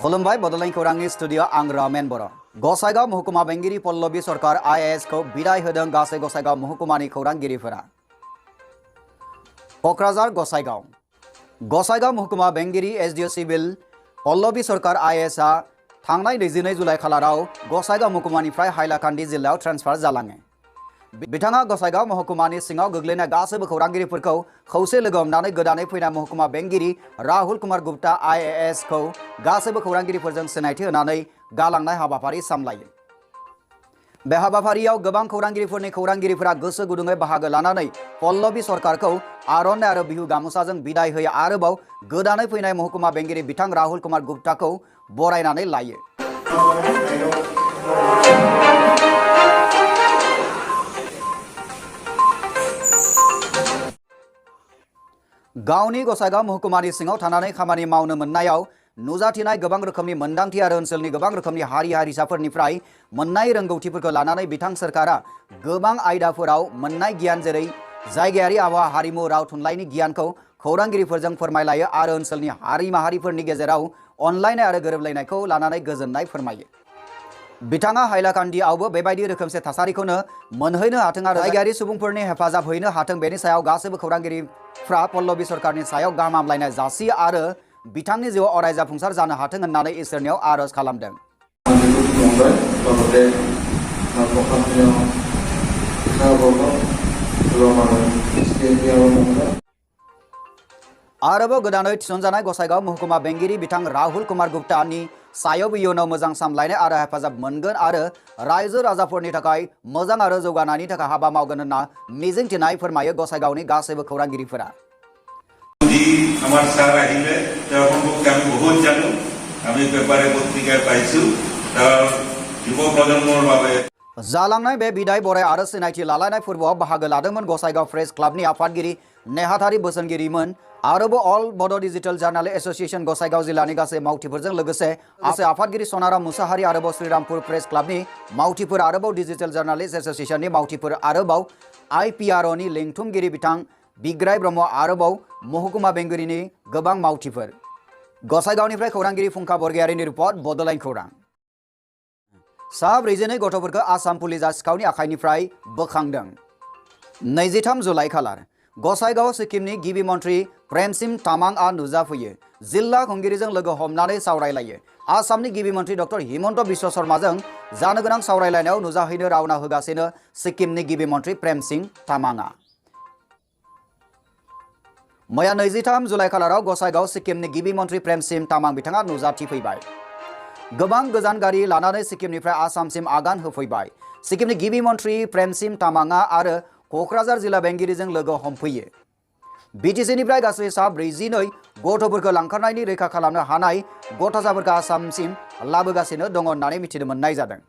खुलुमबाय बड'लेण्ड खौरांनि स्टुडिअ आं रामेन बर'। गसाइगाव महकुमा बेंगिरि पल्लबी सरकार IAS खौ बिदाय होदों गासै गसाइगाव महकुमानि खौरांगिरिफोरा। क'क्राझार गसाइगाव महकुमा बेंगिरि SDO सिभिल पल्लबी सरकार IAS आ थांनाय 22 जुलाइ खालाराव गसाइगाव महकुमानिफ्राय हाइलाकान्दि जिल्लायाव ट्रेन्सफार जालाङो। बिथाङा गसाइगाव महकुमानि सिङाव गोग्लैनाय गासैबो खौरांगिरिफोरखौ खौसे लोगो हमनानै गोदानै फैनाय महकुमा बेंगिरि राहुल कुमार गुप्ता IAS खौ गासैबो खौरांगिरिफोरजों सिनायथि होनानै गालांनाय हाबाफारि सामलायो। बे हाबाफारियाव गोबां खौरांगिरिफोरा गोसो गुदुङै बाहागो लानानै पल्लबी सरकारखौ आर'नाइ आरो बिहु गामसाजों बिदाय होयो। आरोबाव गोदानै फैनाय महकुमा बेंगिरि बिथां राहुल कुमार गुप्ताखौ बरायनानै लायो। गावनि गसाइगाव महकुमानि सिङाव थानानै खामानि मावनो मोननायाव नुजाथिनाय गोबां रोखोमनि मोन्दांथि आरो ओनसोलनि गोबां रोखोमनि हारि हारिसाफोरनिफ्राय मोननाय रोंगौथिफोरखौ लानानै बिथां सोरखारा गोबां आयदाफोराव मोननाय गियान जेरै जायगायारि आबहावा, हारिमु, राव थुनलाइनि गियानखौ खौरांगिरिफोरजों फोरमायलायो आरो ओनसोलनि हारि माहारिफोरनि गेजेराव अनलायनाय आरो गोरोबलायनायखौ लानानै गोजोननाय फोरमायो। बिथाङा हाइलाकान्दियावबो बेबायदि रोखोमसे थासारिखौनो मोनहैनो हाथों आरो जायगायारि सुबुंफोरनि हेफाजाब हैनो हाथों, बेनि सायाव गासैबो खौरांगिरिफ्रा पल्लबी सरकारनि सायाव गाहाम हामलायनाय जासियो आरो बिथांनि जिउआव अराय जाफुंसार जानो हाथों होननानै इसोरनियाव आरज खालामदों। आरोबाव गोदानै थिसनजानाय गसाइगाव महकुमा बेंगिरि बिथां राहुल कुमार गुप्तानि सायाव इयुनाव मोजां सामलायनाय आरो हेफाजाब मोनगोन आरो रायजो राजाफोरनि थाखाय मोजां आरो जौगानायनि थाखाय हाबा मावगोन होनना मिजिंथिनाय फोरमायो गसाइगावनि गासैबो खौरांगिरिफोरा। जालांनाय बे बिदाय बराय आरो सिनायथि लालायनाय फोरबोआव बाहागो लादोंमोन गसाइगाव प्रेस क्लाबनि आफादगिरि नेहाथारि बोसोनगिरिमोन, आरोबाव अल बड' डिजिटेल जार्नालिस्ट एसोसिएशन गसाइगाव जिल्लानि गासै मावथिफोरजों लोगोसे आफादगिरि सनाराम मुसाहारि, आरोबाव श्रीरामपुर प्रेस क्लाबनि मावथिफोर, आरोबाव डिजिटेल जार्नालिस्ट एसोसिएशननि मावथिफोर, आरोबाव IPROनि लिंथुमगिरि बिथां बिग्राय ब्रह्म, आरोबाव महकुमा बेंगिरिनि गोबां मावथिफोर। गसाइगावनिफ्राय खौरांगिरि फुंखा बरगयारिनि रिपर्ट, बड'लेण्ड खौरां। सा 42 गथ'फोरखौ आसाम पुलिसआ सिखावनि आखाइनिफ्राय बोखांदों। 23 जुलाइ खालार गसाइगाव सिक्किमनि गिबि मन्थ्रि प्रेमसिंह तामाङआ नुजाफैयो। जिल्ला खुंगिरिजों लोगो हमनानै सावरायलायो। आसामनि गिबि मन्थ्रि डक्टर हिमन्त बिश्व शर्माजों जानो गोनां सावरायलायनायाव नुजाहैनो रावना होगासिनो सिक्किमनि गिबि मन्थ्रि प्रेमसिंह तामाङा। मैया 23 जुलाइ खालाराव गसाइगाव सिक्किमनि गिबि मन्थ्रि प्रेमसिंह तामाङ बिथाङा नुजाथिफैबाय। गोबां गोजान गारि लानानै सिक्किमनिफ्राय आसामसिम आगान होफैबाय। सिक्किमनि गिबि मन्थ्रि प्रेमसिंह तामाङा आरो क'क्राझार जिल्ला बेंगिरिजों लोगो हमफैयो। BTCनिफ्राय गासै सा 42 गथ'फोरखौ लांखारनायनि रैखा खालामनो हानाय गथ'साफोरखौ आसामसिम लाबोगासिनो दङ होननानै मिथिनो मोननाय जादों।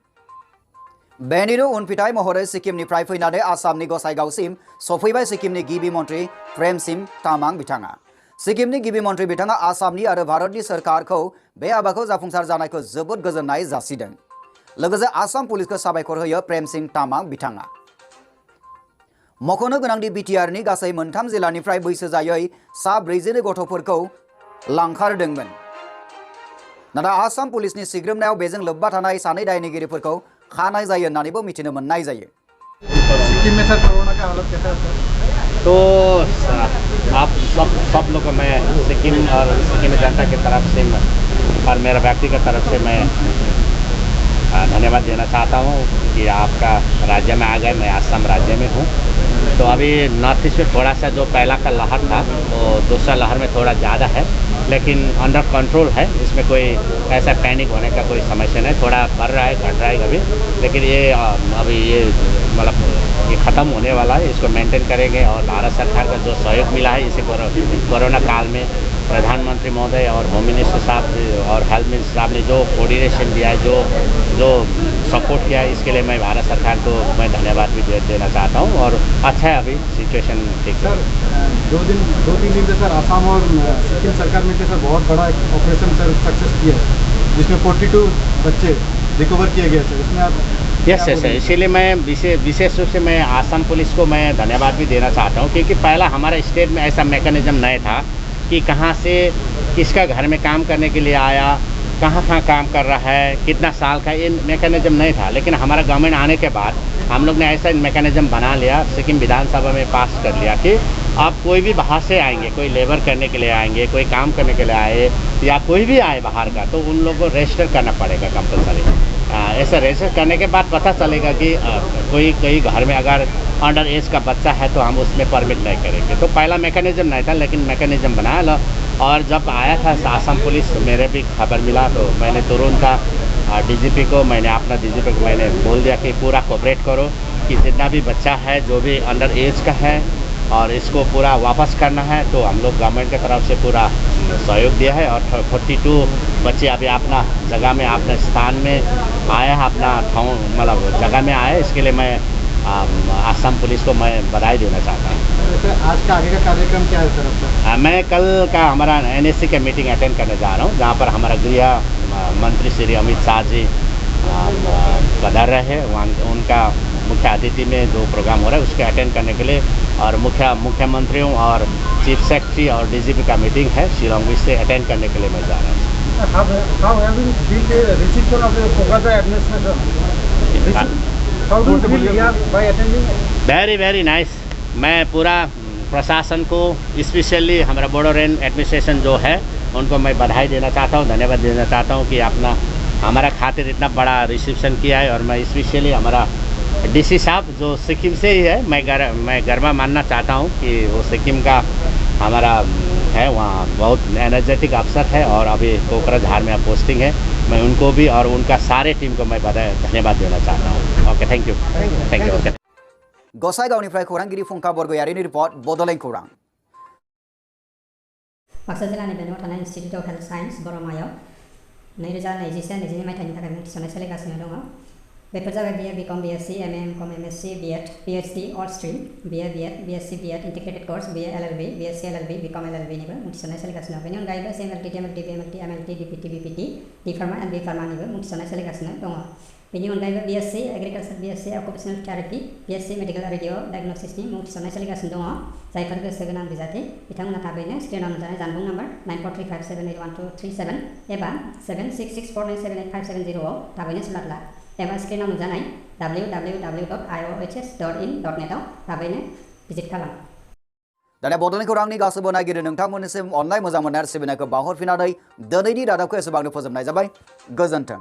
बेनिनो उनफिथाय महरै सिक्किमनिफ्राय फैनानै आसामनि गसाइगावसिम सफैबाय सिक्किमनि गिबि मन्थ्रि प्रेमसिंह तामाङ बिथाङा। सिक्किमनि गिबि मन्थ्रि बिथाङा आसामनि आरो भारतनि सोरखारखौ बे हाबाखौ जाफुंसार जानायखौ जोबोद गोजोननाय जासिदों। लोगोसे आसाम पुलिसखौ साबायखर होयो प्रेमसिंह तामाङ बिथाङा। मख'नो गोनांदि BTRनि गासै 3 जिल्लानिफ्राय बैसो जायै सा 42 गथ'फोरखौ लांखारदोंमोन। नाथाय आसाम पुलिसनि सिग्रोमनायाव बेजों लोब्बा थानाय सानै दायनिगिरिफोरखौ खानाय जायो होननानैबो मिथिनो मोननाय जायो। सिक्किम में सर कोरोना का हालत कैसा है सर? तो आप सब लोग मैं सिक्किम और सिक्किम जनता की तरफ से और मेरा व्यक्तिगत तरफ से मैं धन्यवाद देना चाहता हूँ कि आपका राज्य में आ गए। मैं आसाम राज्य में हूँ। तो अभी नॉर्थ ईस्ट में थोड़ा सा जो पहला का लहर था तो दूसरा लहर में थोड़ा ज़्यादा है, लेकिन अंडर कंट्रोल है। इसमें कोई ऐसा पैनिक होने का कोई समस्या नहीं। थोड़ा बढ़ रहा है, घट रहा है कभी, लेकिन ये अभी ये मतलब ये ख़त्म होने वाला है। इसको मेंटेन करेंगे और भारत सरकार का जो सहयोग मिला है इसे कोरोना काल में प्रधानमंत्री महोदय और होम मिनिस्टर साहब और हेल्थ मिनिस्टर साहब ने जो कोऑर्डिनेशन दिया है, जो सपोर्ट किया है, इसके लिए मैं भारत सरकार को मैं धन्यवाद भी देना चाहता हूँ। और अच्छा है, अभी सिचुएशन ठीक है। 2-3 दिन से सर आसाम और सिक्किम सरकार में सर बहुत बड़ा ऑपरेशन सर सक्सेस किया है, जिसमें 42 बच्चे रिकवर किए गए सर। इसमें आप यस यस, इसीलिए मैं विशेष रूप से मैं आसाम पुलिस को मैं धन्यवाद भी देना चाहता हूँ, क्योंकि पहला हमारा स्टेट में ऐसा मैकेनिज्म नहीं था कि कहाँ से किसका घर में काम करने के लिए आया कहाँ काम कर रहा है, कितना साल का, ये मैकेनिज्म नहीं था। लेकिन हमारा गवर्नमेंट आने के बाद हम लोग ने ऐसा मैकेनिज्म बना लिया, सिक्किम विधानसभा में पास कर लिया कि आप कोई भी बाहर से आएंगे, कोई लेबर करने के लिए आएंगे, कोई काम करने के लिए आए या कोई भी आए बाहर का, तो उन लोगों को रजिस्टर करना पड़ेगा कंपलसरी। ऐसा रजिस्टर करने के बाद पता चलेगा कि कोई घर में अगर अंडर एज का बच्चा है तो हम उसमें परमिट नहीं करेंगे। तो पहला मैकेनिज्म नहीं था, लेकिन मैकेनिज्म बनाया ला। और जब आया था आसाम पुलिस, मेरे भी खबर मिला तो मैंने तुरंत डीजीपी को, अपना डीजीपी को मैंने बोल दिया कि पूरा कोऑपरेट करो कि जितना भी बच्चा है जो भी अंडर एज का है और इसको पूरा वापस करना है। तो हम लोग गवर्नमेंट की तरफ से पूरा सहयोग दिया है और 42 बच्चे अभी अपना जगह में, अपने स्थान में आए हैं, अपना मतलब जगह में आए। इसके लिए मैं आसाम पुलिस को मैं बधाई देना चाहता हूँ। आज का आगे का कार्यक्रम क्या है सर आपका? मैं कल का हमारा NSC का मीटिंग अटेंड करने जा रहा हूँ, जहाँ पर हमारा गृह मंत्री श्री अमित शाह जी पधार रहे हैं। वहाँ उनका मुख्य अतिथि में जो प्रोग्राम हो रहा है उसके अटेंड करने के लिए, और मुख्यमंत्रियों और चीफ सेक्रेटरी और DGP का मीटिंग है शिलोंग से अटेंड करने के लिए मैं जा रहा हूँ। Very nice. मैं पूरा प्रशासन को, स्पेशली हमारा बोडोलैंड एडमिनिस्ट्रेशन जो है उनको मैं बधाई देना चाहता हूँ, धन्यवाद देना चाहता हूँ कि हमारा खातिर इतना बड़ा रिसेप्शन किया है। और मैं स्पेशली हमारा DC साहब जो सिक्किम से ही है, मैं गर्व मानना चाहता हूँ कि वो सिक्किम का हमारा है, वहाँ बहुत एनर्जेटिक अफसर है और अभी कोकराझार में पोस्टिंग है। मैं उनको भी और उनका सारे टीम को मैं धन्यवाद देना चाहता हूँ। Okay, thank you. ओके। गसाइगावनिफ्राय खौरांगिरि फुंखा बरगयारिनि रिपर्ट बड'लेण्ड खौरां। बाक्सा जिल्लानि बेंगलाव थानाय इन्स्टिट्यूट अफ हेल्थ साइन्स बरमायाव 2021-22 मायथाइनि थाखाय मुं थिसननाय सोलिगासिनो दङ। बेफोर जाबाय BA BCom BSc MA MCom MSc BEd PhD all stream, BA BEd BSc BEd integrated course, BA LLB BSc LLB BCom LLB निबो मुं थिसननाय सोलिगासिनो। बेनि अनगायैबो CMLT TMLT BMLT MLT DPT BPT D Pharma and B Pharma निबो मुं थिसननाय सोलिगासिनो दङ। बेनि अनगायैबो BSc agriculture BSc occupational therapy BSc medical radio डायग्नोसिसनि मुं थिसननाय सोलिगासिनो दङ। जायफोर गोसो गोनां बिजाथि बिथांमोना थाबैनो स्क्रिनाव नुजानाय जानबुं नाम्बार 9435781237 एबा 7664978570 आव थाबैनो सुलाद ला, एबा स्क्रिनाव नुजानाय www.iohs.in.net आव थाबैनो भिजिट खालाम। दानिया बड'लेण्ड खौरांनि गासैबो नायगिरि नोंथांमोननिसिम अननाय मोजां मोननाय आरो सिबिनायखौ बावहरफिननानै दिनैनि रादाबखौ एसेबांनो फोजोबनाय जाबाय। गोजोन्थों।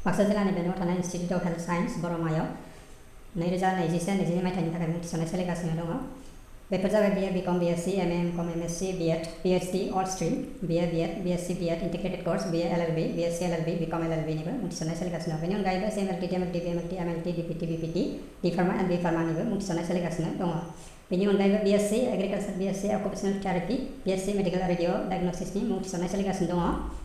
बाक्सा जिल्लानि बेंगलाव थानाय इन्स्टिट्यूट अफ हेल्थ साइन्स बरमायाव 2021-22 मायथाइनि थाखाय मुं थिसननाय सोलिगासिनो दङ। बेफोर जाबाय BA BCom BSc MA MCom MSc BEd PhD all stream, BA BEd BSc BEd integrated course, BA LLB BSc LLB BCom LLB निबो मुं थिसननाय सोलिगासिनो। बेनि अनगायैबो CMLT TMLT BMLT MLT DPT BPT D Pharma and B Pharma निबो मुं थिसननाय सोलिगासिनो दङ। बेनि अनगायैबो BSc agriculture BSc occupational therapy BSc medical radio डायग्नोसिसनि मुं थिसननाय सोलिगासिनो दङ।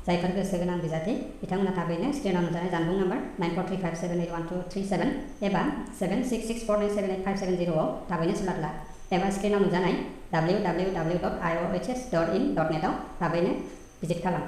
जायफोर गोसो गोनां बिजाथि बिथांमोना थाबैनो स्क्रिनाव नुजानाय जानबुं नाम्बार 9435781237 एबा 7664978570 आव थाबैनो सुलाद ला, एबा स्क्रिनाव नुजानाय www.iohs.in.net आव थाबैनो भिजिट खालाम।